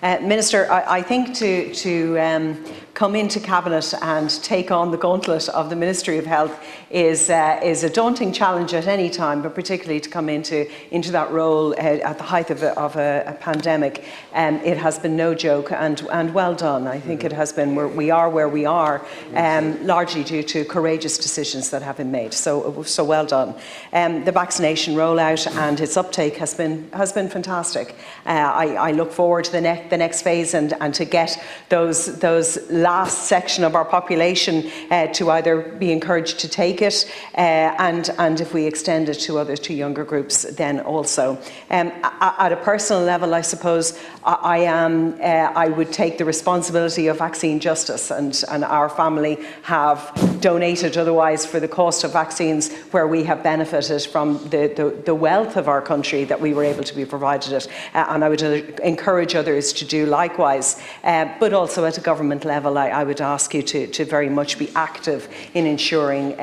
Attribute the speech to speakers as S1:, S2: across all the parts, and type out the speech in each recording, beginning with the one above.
S1: Minister, I think to come into Cabinet and take on the gauntlet of the Ministry of Health is a daunting challenge at any time, but particularly to come into that role at the height of a pandemic. It has been no joke, and well done. I think it has been. We are where we are, largely due to courageous decisions that have been made. So well done. The vaccination rollout and its uptake has been fantastic. I look forward to the next phase and to get those last section of our population to either be encouraged to take it and if we extend it to younger groups then also. At a personal level, I suppose I would take the responsibility of vaccine justice, and our family have donated otherwise for the cost of vaccines where we have benefited from the wealth of our country that we were able to be provided it, and I would encourage others to do likewise. But also at a government level, I would ask you to very much be active in ensuring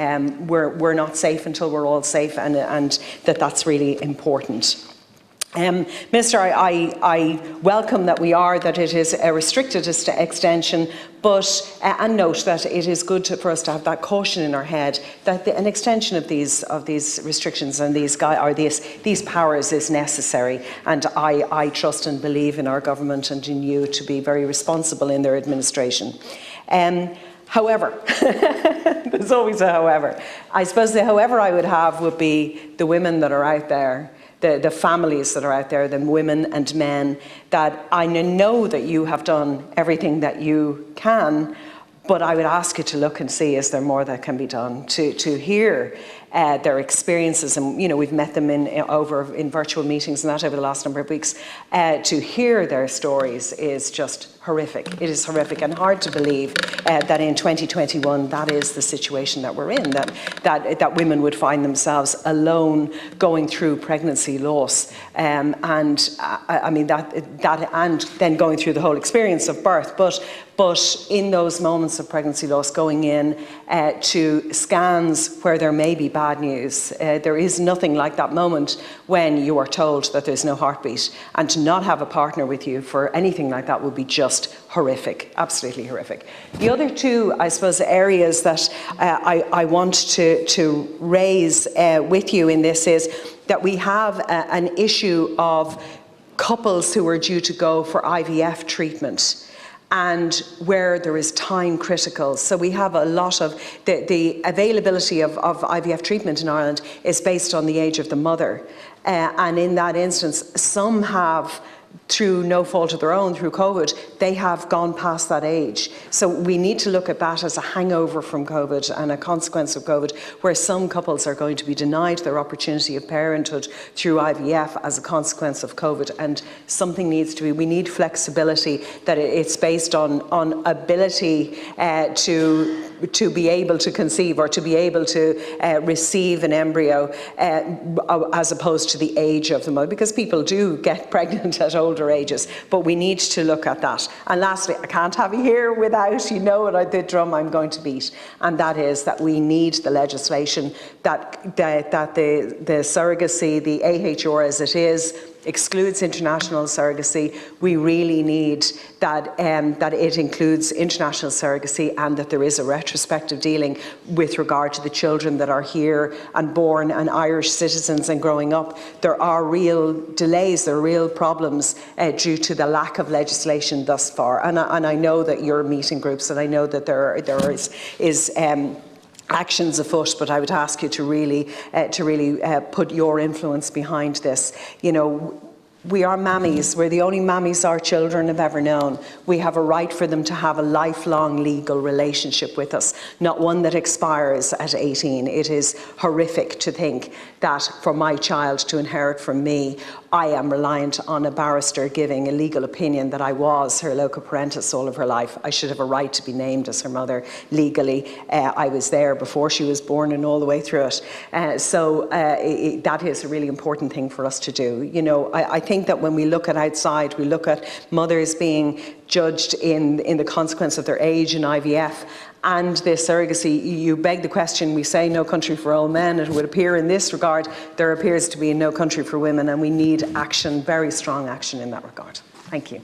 S1: we're not safe until we're all safe, and that's really important. Minister, I welcome that it is a restricted extension, but and note that it is good for us to have that caution in our head that an extension of these restrictions and these powers is necessary, and I trust and believe in our government and in you to be very responsible in their administration. However, there's always a however. I suppose the however I would have would be the women that are out there, the families that are out there, the women and men, that I know that you have done everything that you can, but I would ask you to look and see, is there more that can be done, to hear their experiences, and we've met them in virtual meetings and that over the last number of weeks. To hear their stories is just horrific. It is horrific and hard to believe that in 2021 that is the situation that we're in, that women would find themselves alone going through pregnancy loss, and I mean that and then going through the whole experience of birth, but in those moments of pregnancy loss, going in to scans where there may be bad news. There is nothing like that moment when you are told that there's no heartbeat, and to not have a partner with you for anything like that would be just horrific, absolutely horrific. The other two, I suppose, areas that I want to raise with you in this is that we have an issue of couples who are due to go for IVF treatment, and where there is time critical. So we have a lot of the availability of IVF treatment in Ireland is based on the age of the mother, and in that instance some have, through no fault of their own, through COVID, they have gone past that age. So we need to look at that as a hangover from COVID and a consequence of COVID, where some couples are going to be denied their opportunity of parenthood through IVF as a consequence of COVID. And something needs to be, we need flexibility, that it's based on ability to be able to conceive or to be able to receive an embryo, as opposed to the age of the mother, because people do get pregnant at older ages, but we need to look at that. And lastly, I can't have you here without, the drum I'm going to beat, and that is that we need the legislation that the surrogacy, the AHR as it is, excludes international surrogacy. We really need that it includes international surrogacy, and that there is a retrospective dealing with regard to the children that are here and born and Irish citizens and growing up. There are real delays, there are real problems due to the lack of legislation thus far. And I know that you're meeting groups, and I know that there is actions afoot, but I would ask you to really put your influence behind this. We are mammies. We're the only mammies our children have ever known. We have a right for them to have a lifelong legal relationship with us, not one that expires at 18. It is horrific to think that for my child to inherit from me, I am reliant on a barrister giving a legal opinion that I was her loco parentis all of her life. I should have a right to be named as her mother legally. I was there before she was born and all the way through it. So that is a really important thing for us to do. I think that when we look at outside, we look at mothers being judged in the consequence of their age in IVF, and this surrogacy, you beg the question. We say no country for all men. It would appear in this regard there appears to be no country for women, and we need action, very strong action in that regard. Thank you.